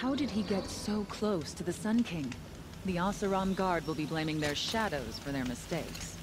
How did he get so close to the Sun King? The Oseram Guard will be blaming their shadows for their mistakes.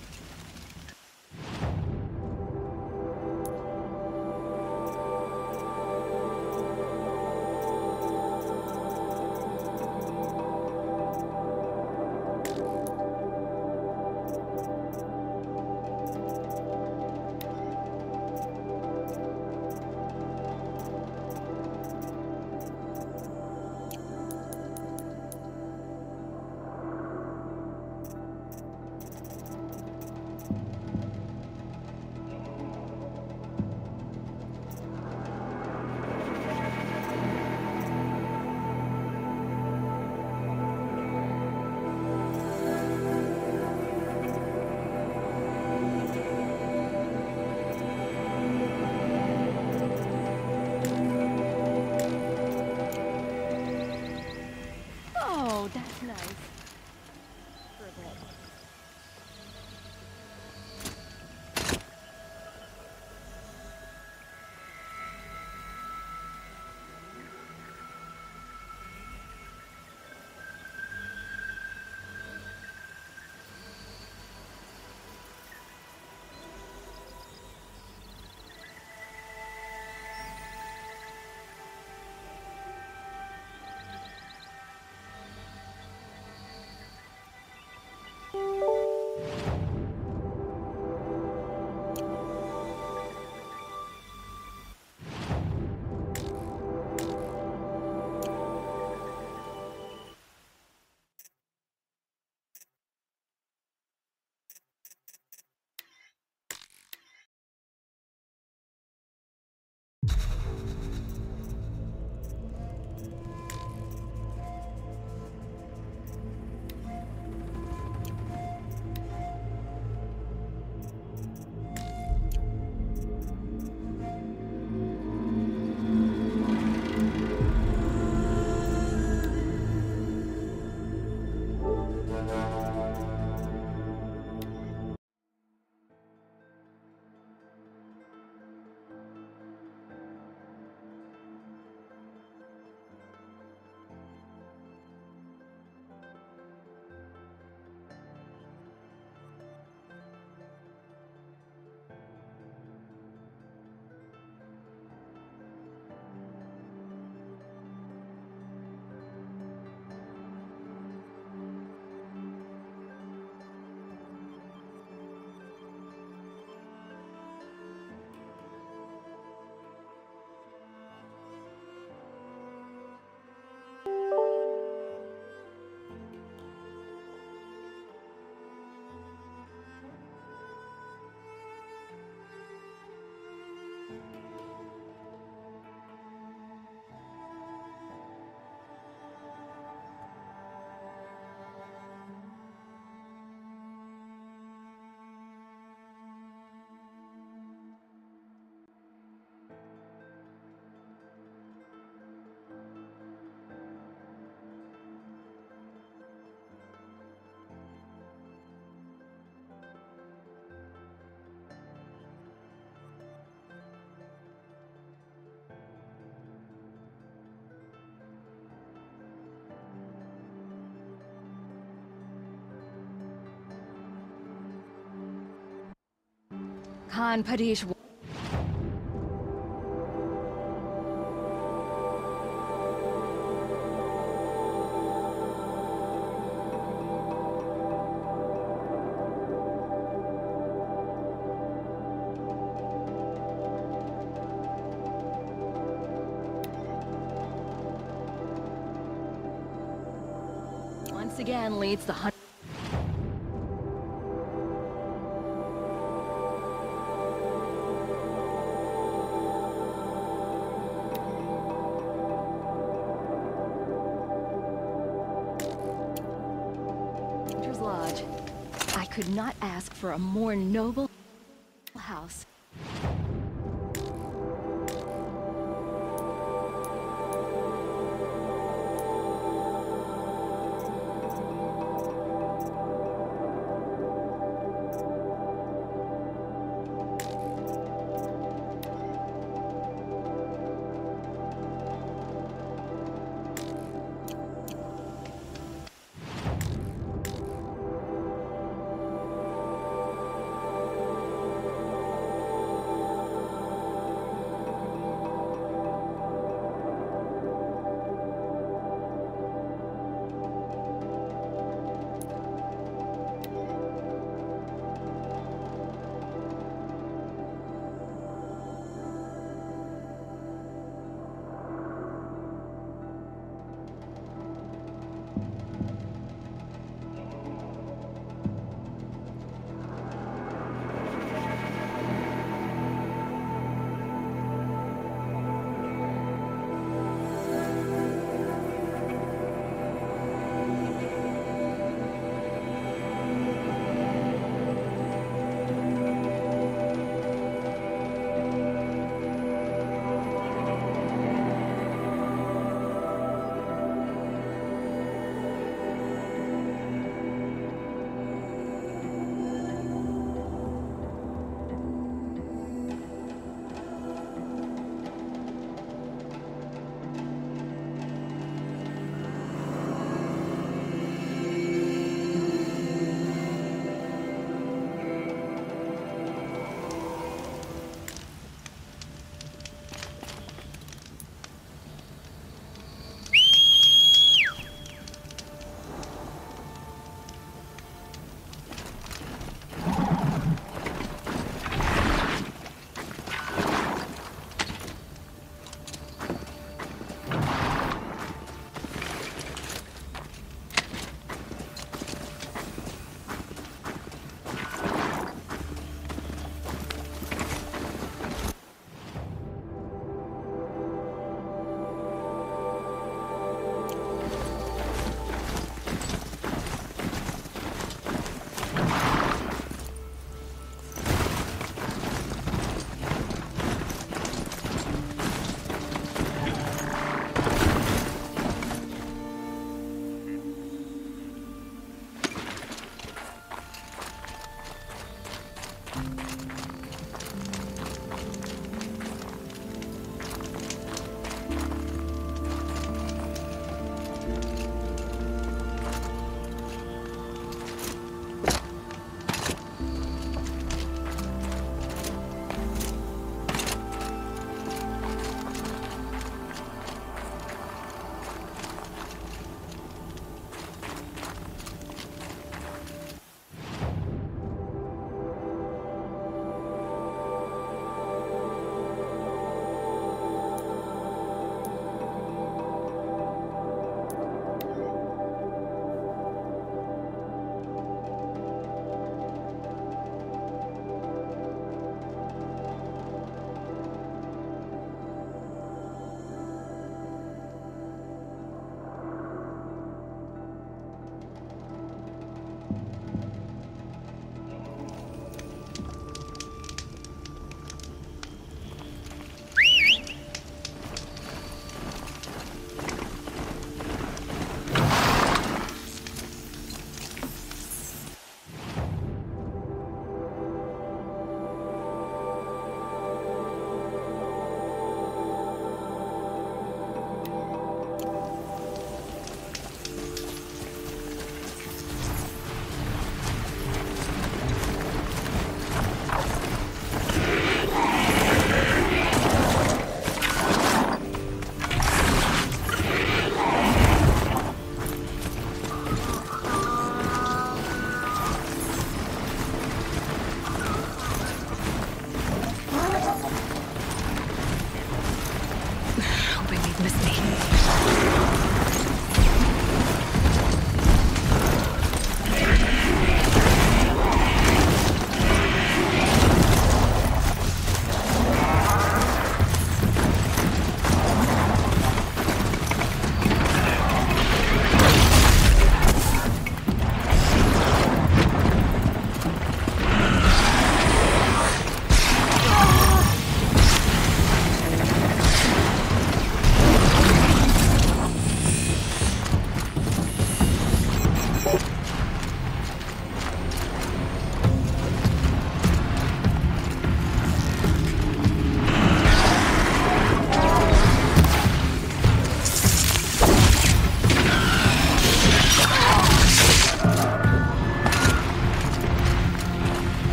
Oh, that's nice. For a bit. Khan Padish. Once again leads the hunt. Lodge. I could not ask for a more noble house.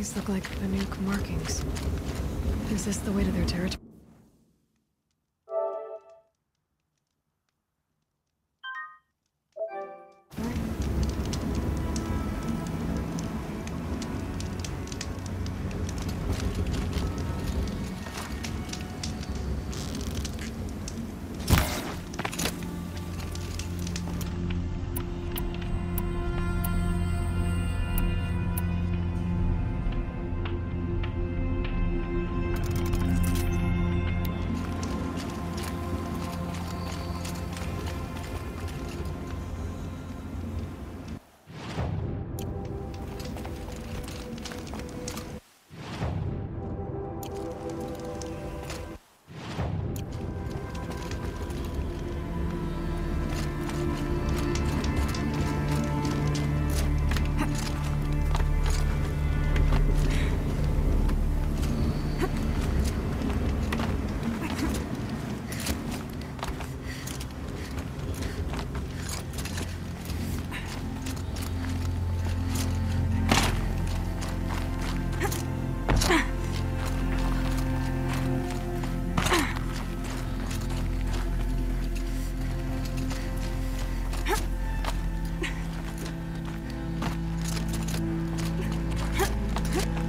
These look like Banuk markings. Is this the way to their territory?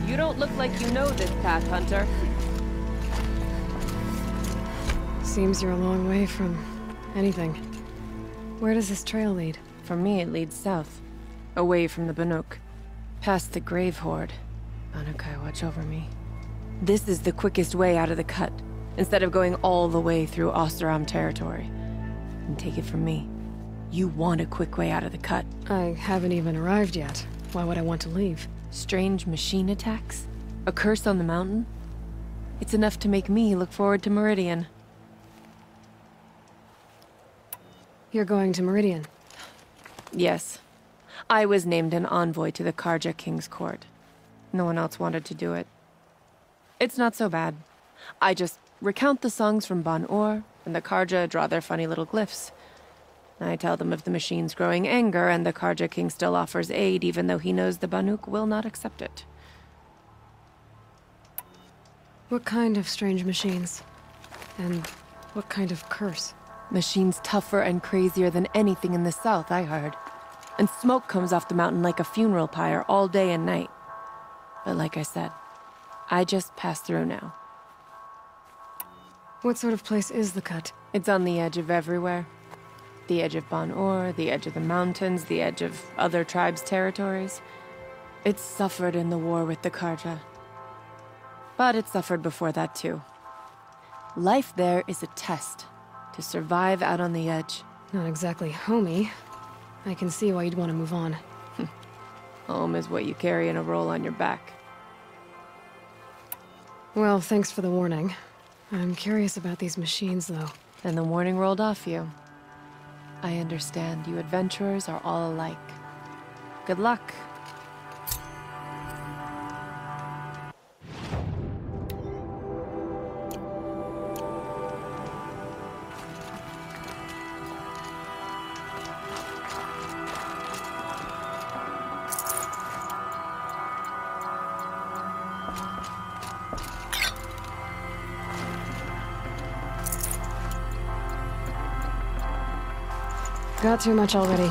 You don't look like you know this path, Hunter. Seems you're a long way from anything. Where does this trail lead? For me, it leads south. Away from the Banuk. Past the Grave Horde. Anukai, watch over me. This is the quickest way out of the cut, instead of going all the way through Oseram territory. And take it from me, you want a quick way out of the cut. I haven't even arrived yet. Why would I want to leave? Strange machine attacks? A curse on the mountain? It's enough to make me look forward to Meridian. You're going to Meridian. Yes. I was named an envoy to the Karja King's court. No one else wanted to do it. It's not so bad. I just recount the songs from Ban-Or, and the Karja draw their funny little glyphs. I tell them of the machine's growing anger, and the Karja King still offers aid even though he knows the Banuk will not accept it. What kind of strange machines? And what kind of curse? Machines tougher and crazier than anything in the south, I heard. And smoke comes off the mountain like a funeral pyre all day and night. But like I said, I just pass through now. What sort of place is the cut? It's on the edge of everywhere. The edge of Ban-Or, the edge of the mountains, the edge of other tribes' territories. It's suffered in the war with the Karja. But it suffered before that too. Life there is a test to survive out on the edge. Not exactly homey. I can see why you'd want to move on. Home is what you carry in a roll on your back. Well, thanks for the warning. I'm curious about these machines, though. And the warning rolled off you. I understand you adventurers are all alike. Good luck. Got too much already.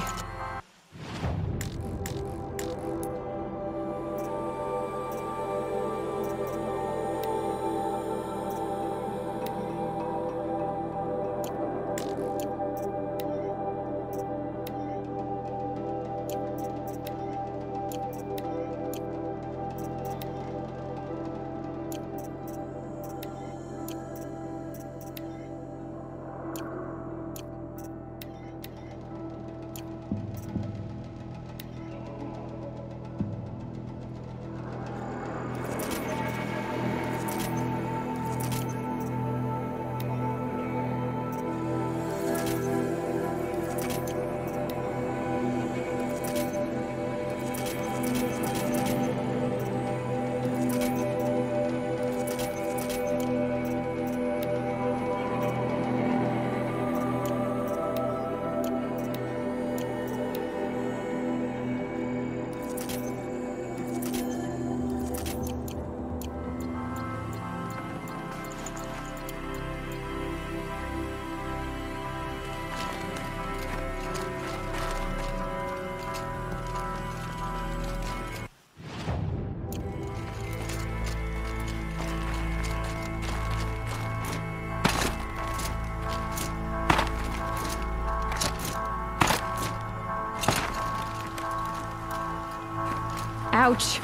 Ouch.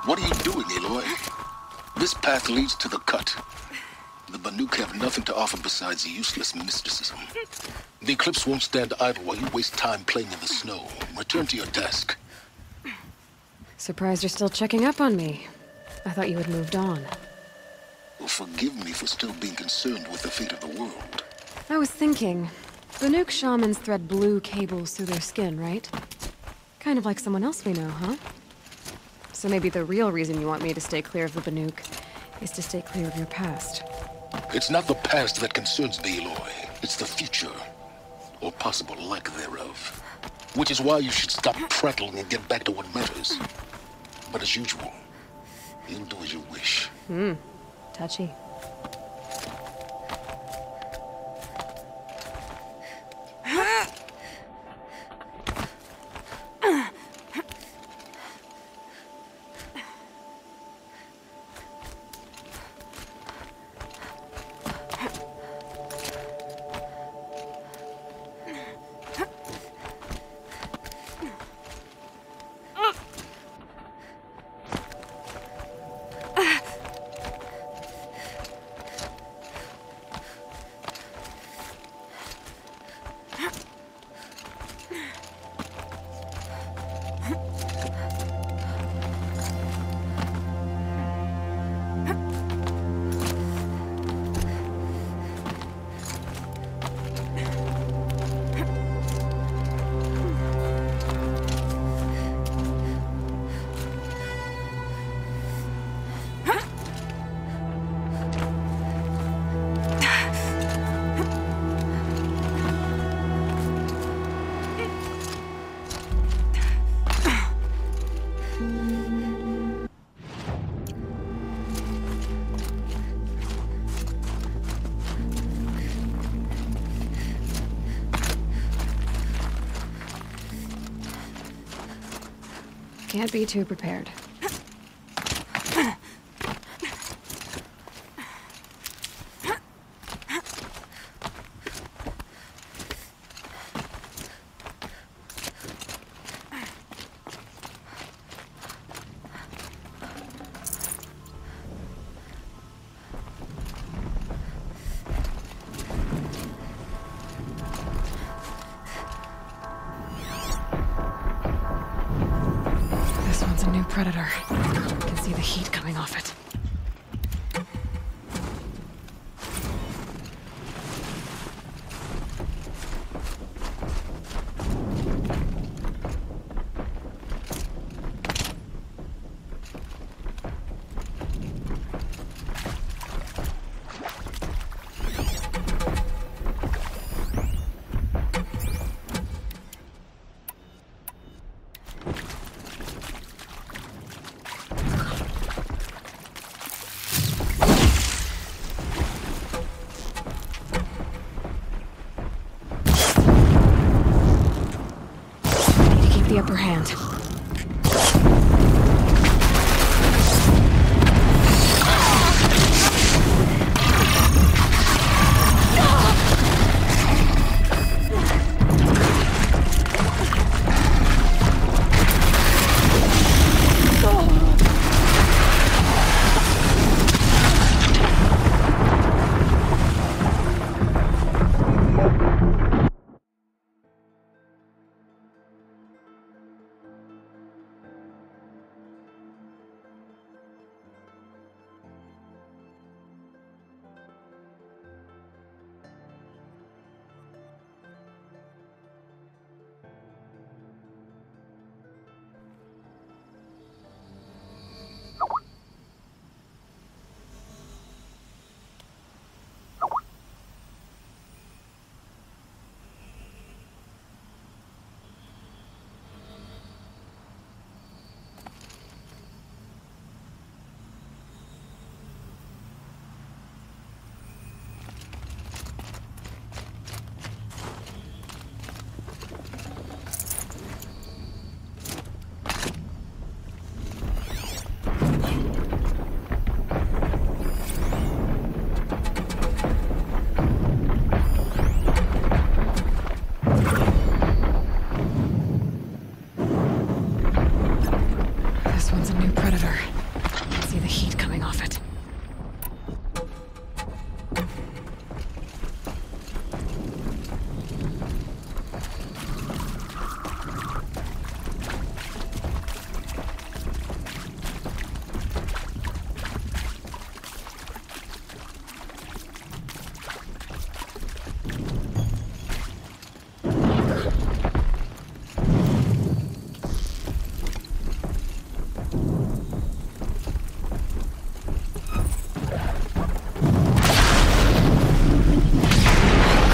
What are you doing, Aloy? This path leads to the cut. The Banuk have nothing to offer besides useless mysticism. The Eclipse won't stand idle while you waste time playing in the snow. Return to your desk. Surprised you're still checking up on me. I thought you had moved on. Well, forgive me for still being concerned with the fate of the world. I was thinking, Banuk shamans thread blue cables through their skin, right? Kind of like someone else we know, huh? So maybe the real reason you want me to stay clear of the Banuk is to stay clear of your past. It's not the past that concerns me, Aloy. It's the future. Or possible lack thereof. Which is why you should stop prattling and get back to what matters. But as usual, you'll do as you wish. Touchy. Can't be too prepared. Predator. I can see the heat coming off it. The upper hand. predator. I can see the heat coming off it.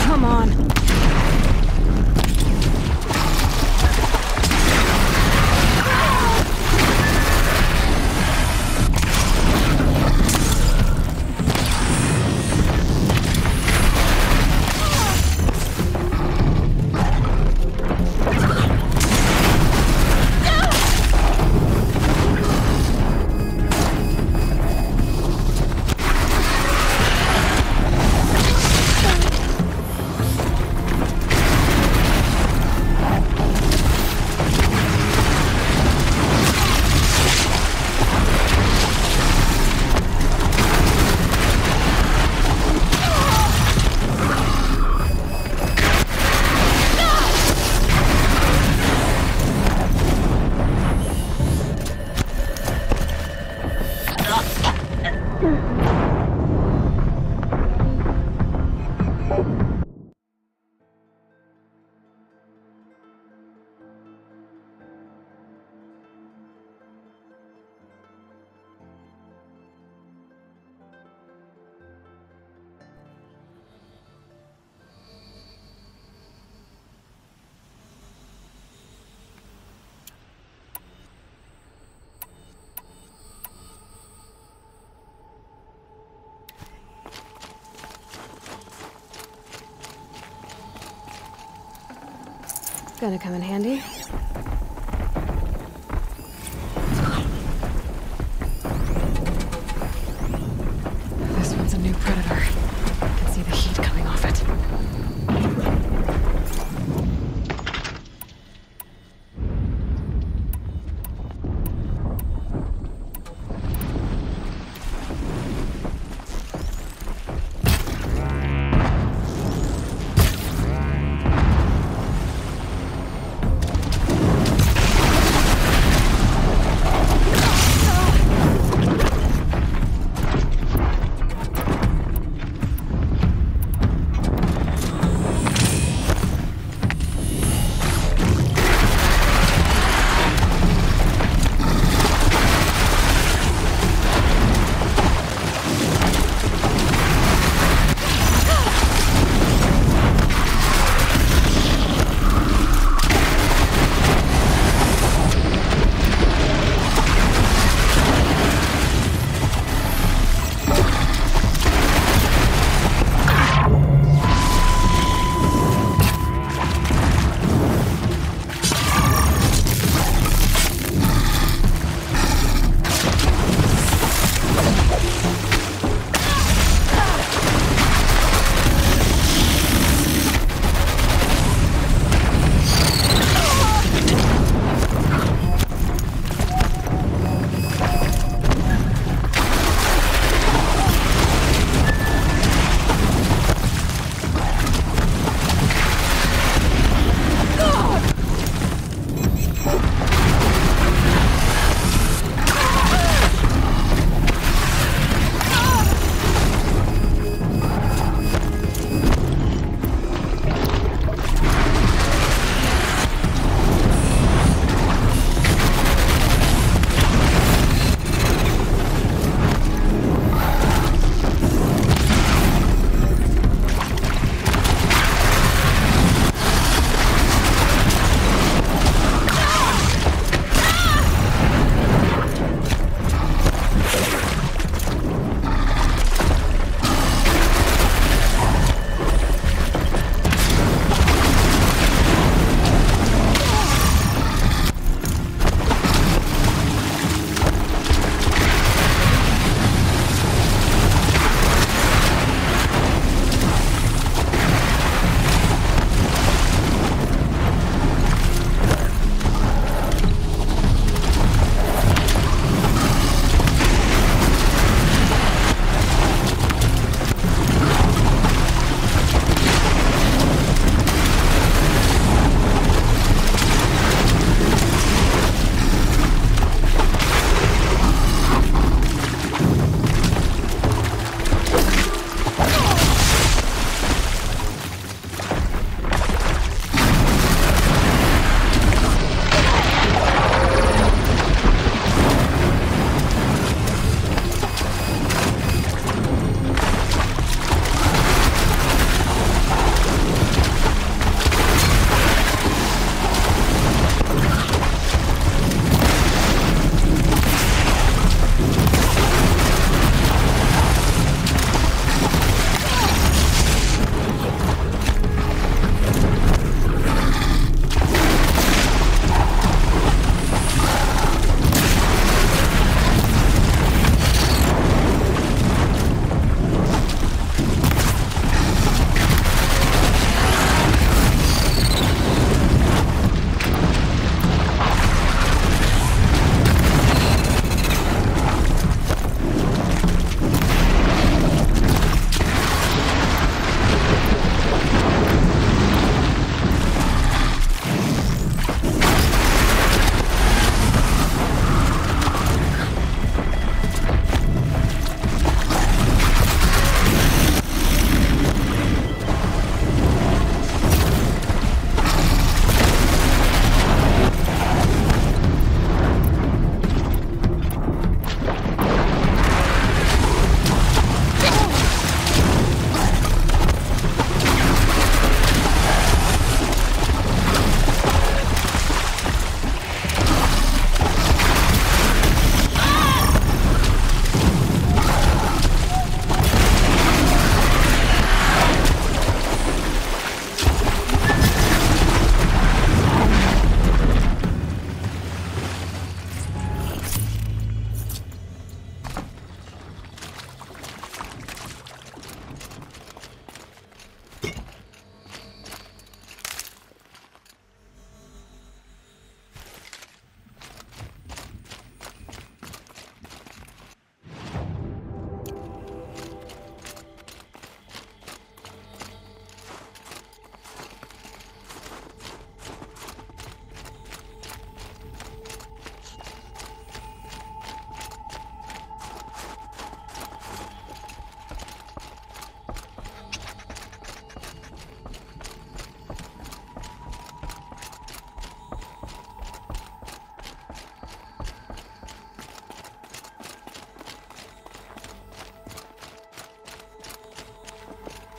Come on. Gonna come in handy. This one's a new predator. I can see the heat coming off it.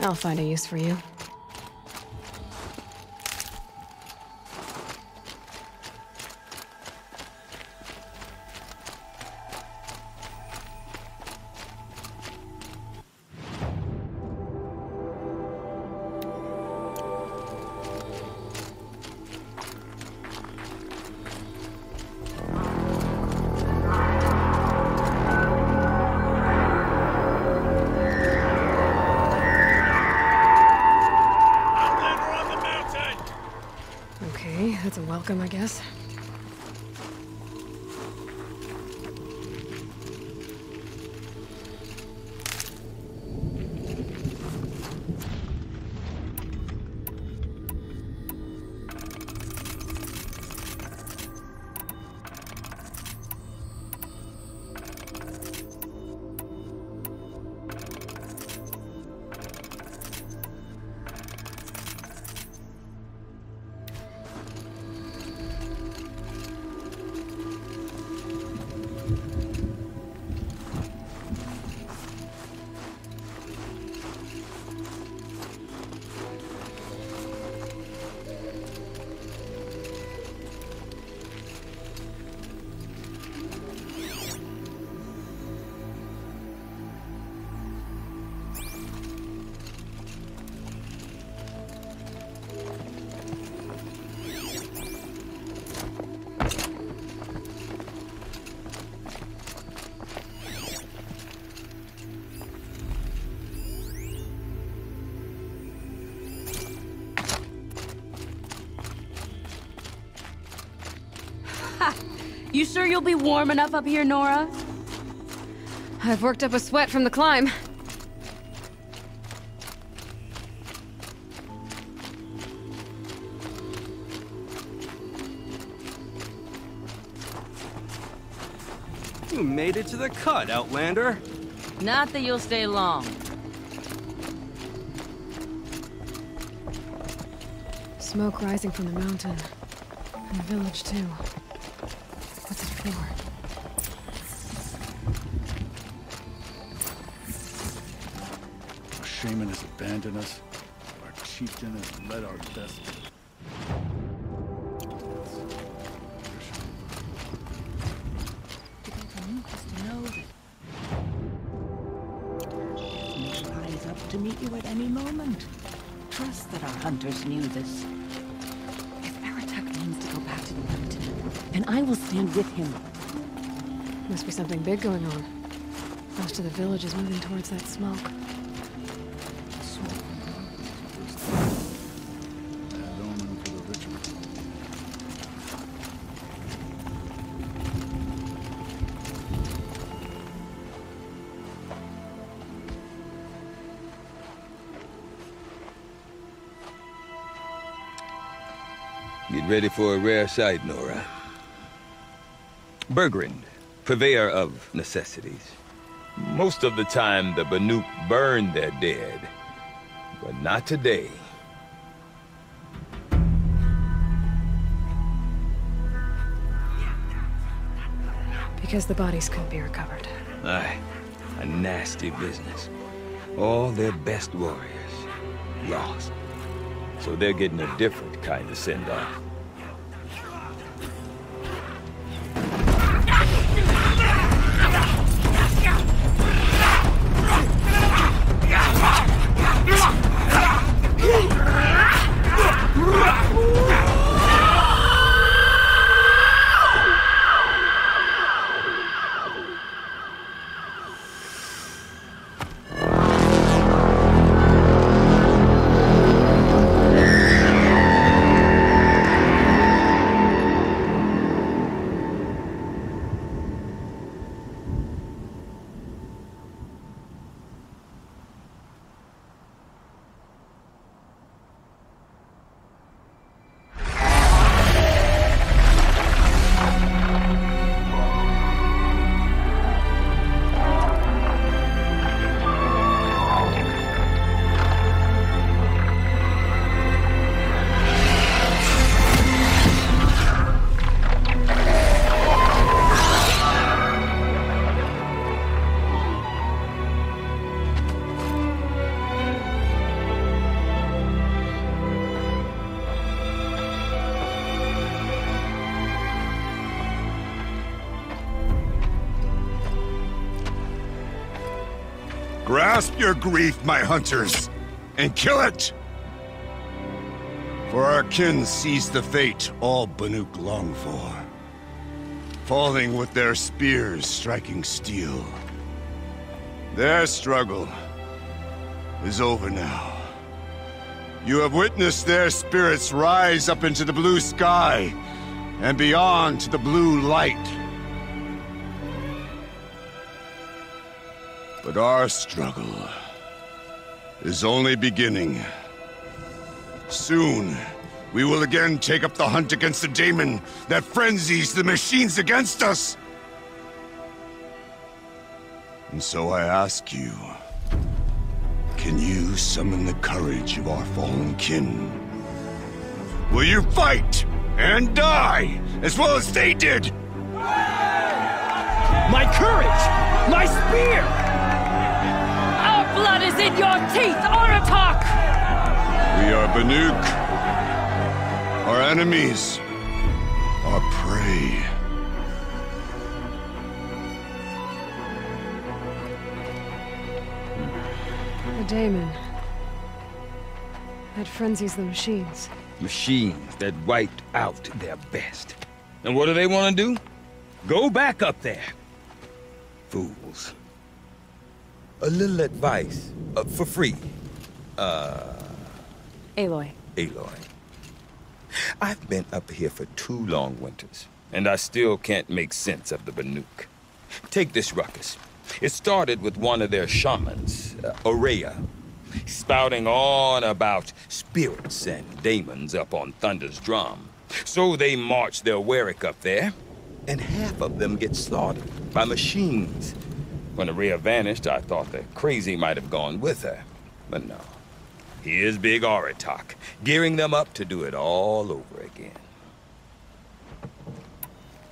I'll find a use for you. That's a welcome, I guess. You sure you'll be warm enough up here, Nora? I've worked up a sweat from the climb. You made it to the cut, Outlander. Not that you'll stay long. Smoke rising from the mountain. And the village, too. What's it for? Our shaman has abandoned us. Our chieftain has led our destiny. Rise up to meet you at any moment. Trust that our hunters knew this. If Aratak means to go back to the mountain, then I will stand with him. Must be something big going on. Most of the village is moving towards that smoke. Bad omen for the ritual. Get ready for a rare sight, Nora. Bergrand, purveyor of necessities. Most of the time, the Banuk burn their dead, but not today. Because the bodies couldn't be recovered. Aye, a nasty business. All their best warriors lost. So they're getting a different kind of send-off. Grasp your grief, my hunters, and kill it! For our kin sees the fate all Banuk long for. Falling with their spears striking steel. Their struggle is over now. You have witnessed their spirits rise up into the blue sky and beyond to the blue light. But our struggle is only beginning. Soon, we will again take up the hunt against the daemon that frenzies the machines against us. And so I ask you, can you summon the courage of our fallen kin? Will you fight and die as well as they did? My courage! My spear! Our blood is in your teeth, Aratak! We are Banuk. Our enemies. Our prey. The daemon. That frenzies the machines. Machines that wiped out their best. And what do they want to do? Go back up there. Fools. A little advice, for free. Aloy. Aloy. I've been up here for 2 long winters, and I still can't make sense of the Banuk. Take this ruckus. It started with one of their shamans, Ourea, spouting on about spirits and daemons up on Thunder's drum. So they march their Werik up there, and half of them get slaughtered by machines. When Ourea vanished, I thought the crazy might have gone with her, but no. Here's Big Aratak, gearing them up to do it all over again.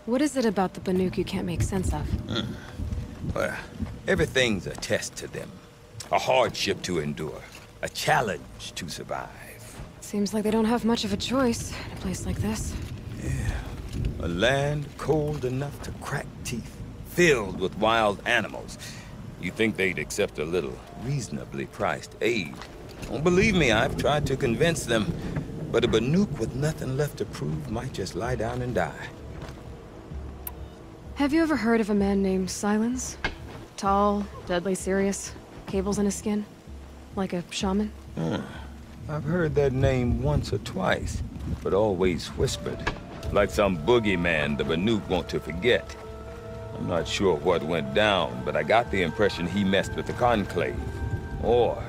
What is it about the Banuk you can't make sense of? Well, everything's a test to them. A hardship to endure. A challenge to survive. Seems like they don't have much of a choice in a place like this. Yeah. A land cold enough to crack teeth. Filled with wild animals. You think they'd accept a little reasonably priced aid. Don't believe me, I've tried to convince them. But a Banuk with nothing left to prove might just lie down and die. Have you ever heard of a man named Silence? Tall, deadly serious, cables in his skin? Like a shaman? I've heard that name once or twice, but always whispered. Like some boogeyman the Banuk want to forget. I'm not sure what went down, but I got the impression he messed with the Conclave. Or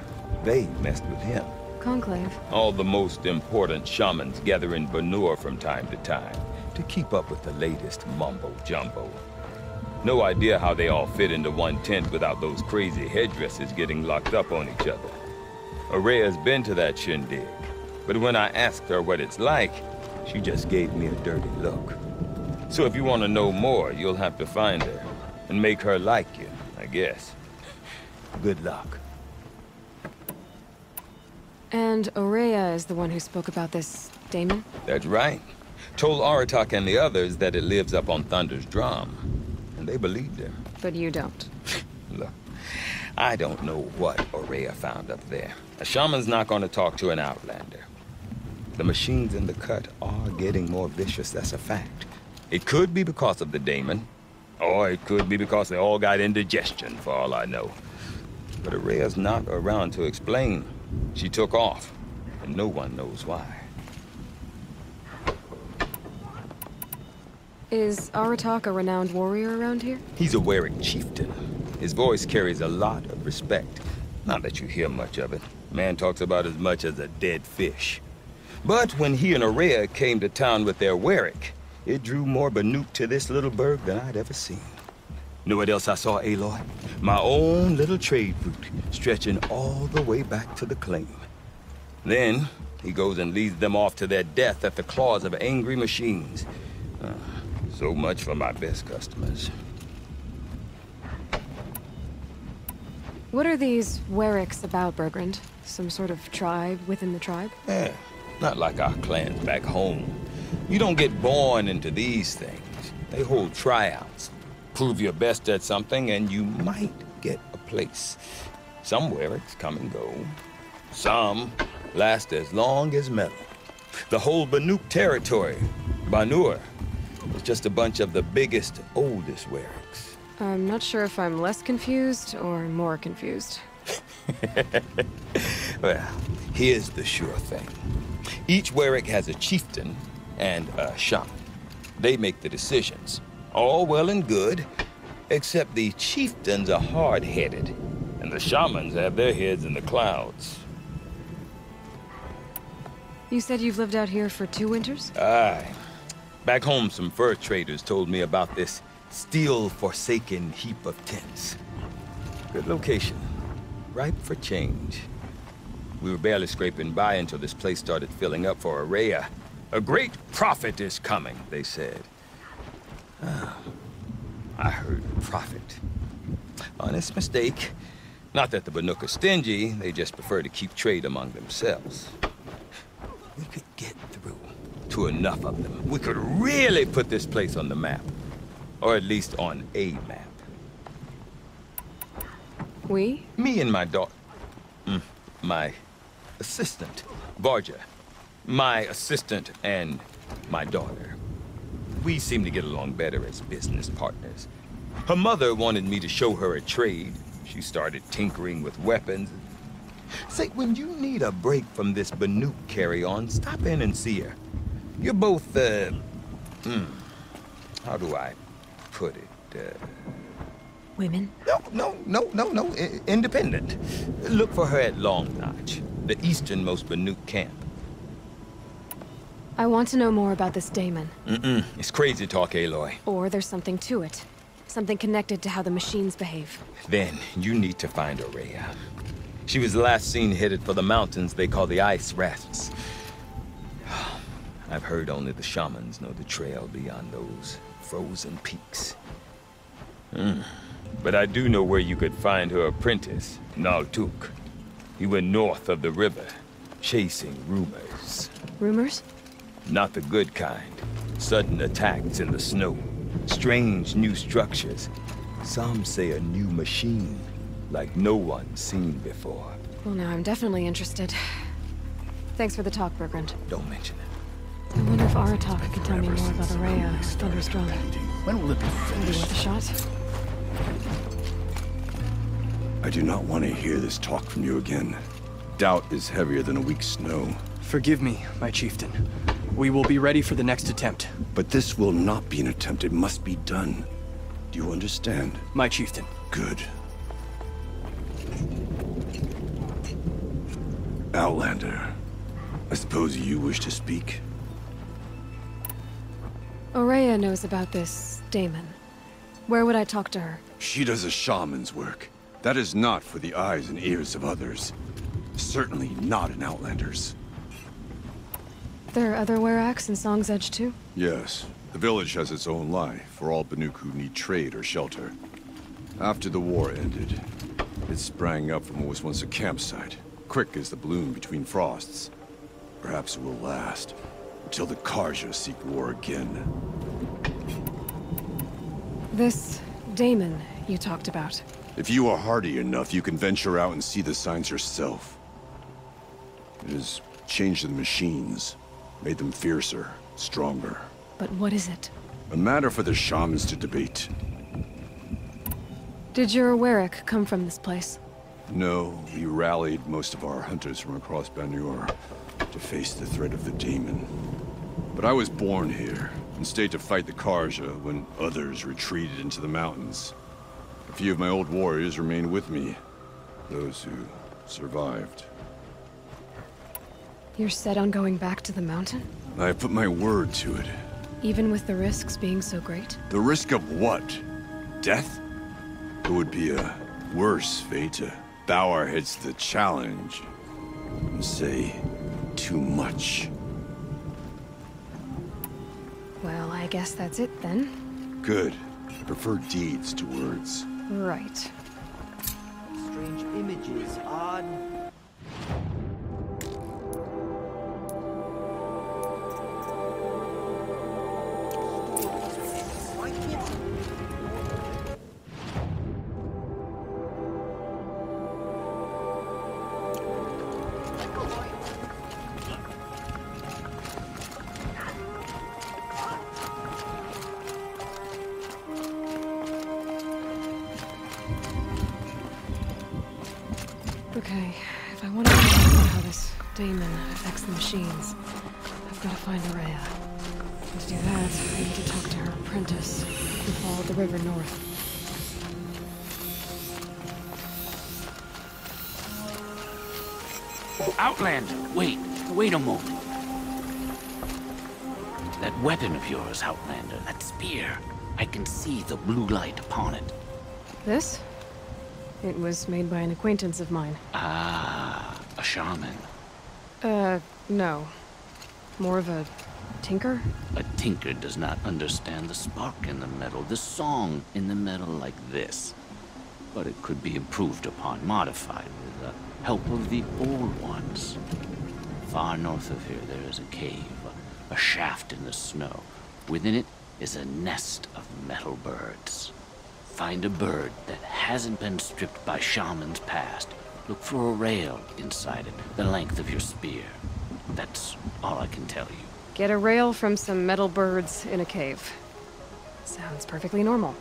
they messed with him. Conclave? All the most important shamans gather in Banur from time to time to keep up with the latest mumbo-jumbo. No idea how they all fit into one tent without those crazy headdresses getting locked up on each other. Ourea's been to that shindig, but when I asked her what it's like, she just gave me a dirty look. So if you want to know more, you'll have to find her and make her like you, I guess. Good luck. And Ourea is the one who spoke about this daemon? That's right. Told Aratak and the others that it lives up on Thunder's drum. And they believed him. But you don't. Look, I don't know what Ourea found up there. A shaman's not going to talk to an outlander. The machines in the cut are getting more vicious, that's a fact. It could be because of the daemon, or it could be because they all got indigestion, for all I know. But Ourea's not around to explain. She took off, and no one knows why. Is Aratak a renowned warrior around here? He's a Werik chieftain. His voice carries a lot of respect. Not that you hear much of it. Man talks about as much as a dead fish. But when he and Ourea came to town with their Werik, it drew more Banuk to this little burg than I'd ever seen. Know what else I saw, Aloy? My own little trade route, stretching all the way back to the claim. Then, he goes and leads them off to their death at the claws of angry machines. So much for my best customers. What are these Weriks about, Bergrand? Some sort of tribe within the tribe? Yeah, not like our clans back home. You don't get born into these things. They hold tryouts. Prove your best at something and you might get a place. Some Werricks come and go. Some last as long as metal. The whole Banuk territory, Banur, is just a bunch of the biggest, oldest Werricks. I'm not sure if I'm less confused or more confused. Well, here's the sure thing. Each Werrick has a chieftain and a shaman. They make the decisions. All well and good, except the chieftains are hard-headed, and the shamans have their heads in the clouds. You said you've lived out here for 2 winters? Aye. Back home, some fur traders told me about this steel-forsaken heap of tents. Good location. Ripe for change. We were barely scraping by until this place started filling up for Ourea. A great prophet is coming, they said. I heard prophet. Honest mistake. Not that the Banuk are stingy, they just prefer to keep trade among themselves. We could get through to enough of them. We could really put this place on the map. Or at least on a map. We? Me and my daughter. My assistant, Varja. My assistant and my daughter. We seem to get along better as business partners. Her mother wanted me to show her a trade. She started tinkering with weapons. Say, when you need a break from this Banuk carry-on, stop in and see her. You're both, how do I put it, Women? No. Independent. Look for her at Long Notch, the easternmost Banuk camp. I want to know more about this Daemon. It's crazy talk, Aloy. Or there's something to it. Something connected to how the machines behave. Then you need to find Ourea. She was last seen headed for the mountains they call the Ice Rasps. I've heard only the shamans know the trail beyond those frozen peaks. But I do know where you could find her apprentice, Naltuk. He went north of the river, chasing rumors. Rumors? Not the good kind. Sudden attacks in the snow. Strange new structures. Some say a new machine, like no one's seen before. Well, now I'm definitely interested. Thanks for the talk, Bergrand. Don't mention it. I wonder if Aratak can tell me more about Ourea, Thunderstrong. When will it be Maybe finished? worth a shot? I do not want to hear this talk from you again. Doubt is heavier than a week's snow. Forgive me, my chieftain. We will be ready for the next attempt. But this will not be an attempt. It must be done. Do you understand? My chieftain. Good. Outlander, I suppose you wish to speak? Ourea knows about this Daemon. Where would I talk to her? She does a shaman's work. That is not for the eyes and ears of others. Certainly not an Outlander's. There are other Werracks in Song's Edge too? Yes. The village has its own life for all Banuk who need trade or shelter. After the war ended, it sprang up from what was once a campsite, quick as the bloom between frosts. Perhaps it will last, until the Karja seek war again. This Daemon you talked about. If you are hardy enough, you can venture out and see the signs yourself. It has changed the machines, made them fiercer, stronger. But what is it? A matter for the shamans to debate. Did your Werrick come from this place? No, we rallied most of our hunters from across Banur to face the threat of the Daemon. But I was born here, and stayed to fight the Karja when others retreated into the mountains. A few of my old warriors remained with me, those who survived. You're set on going back to the mountain? I have put my word to it. Even with the risks being so great? The risk of what? Death? It would be a worse fate to bow our heads to the challenge and say too much. Well, I guess that's it then. Good. I prefer deeds to words. Right. Strange images, odd... Okay, if I want to know how this daemon affects the machines, I've got to find Araya. And to do that, I need to talk to her apprentice, who followed the river north. Outlander, wait a moment. That weapon of yours, Outlander, that spear. I can see the blue light upon it. This? It was made by an acquaintance of mine. Ah, a shaman. No. More of a tinker? A tinker does not understand the spark in the metal, the song in the metal like this. But it could be improved upon, modified with the help of the old ones. Far north of here there is a cave, a shaft in the snow. Within it is a nest of metal birds. Find a bird that hasn't been stripped by shamans past. Look for a rail inside it, the length of your spear. That's all I can tell you. Get a rail from some metal birds in a cave. Sounds perfectly normal.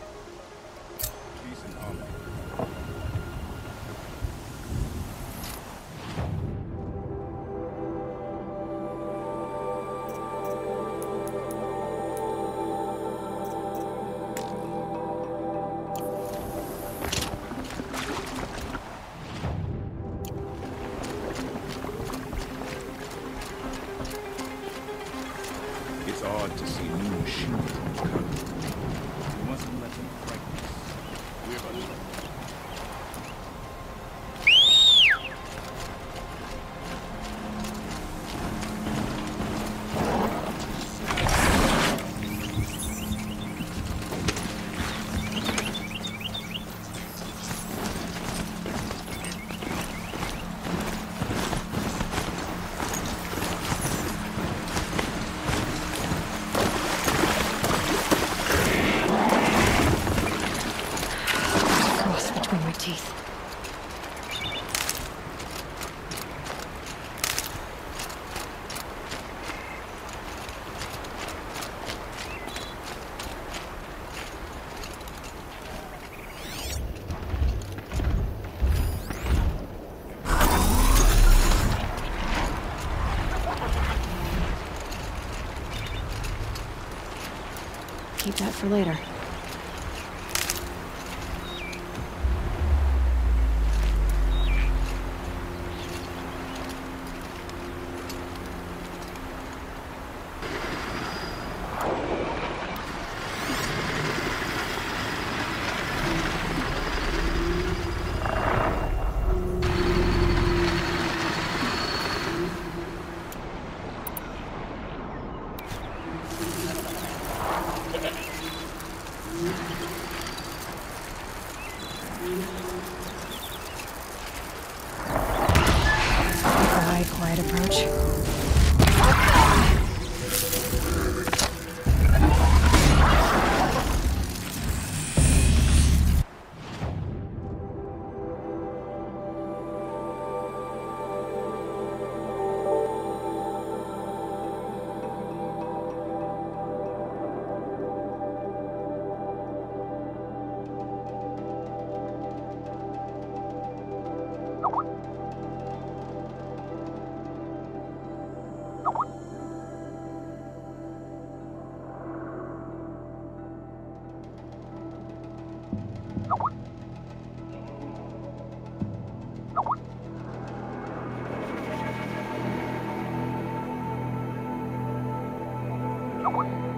It's odd to see new machines come. We mustn't let them frighten us. We're but teeth. Keep that for later. Quiet approach. What?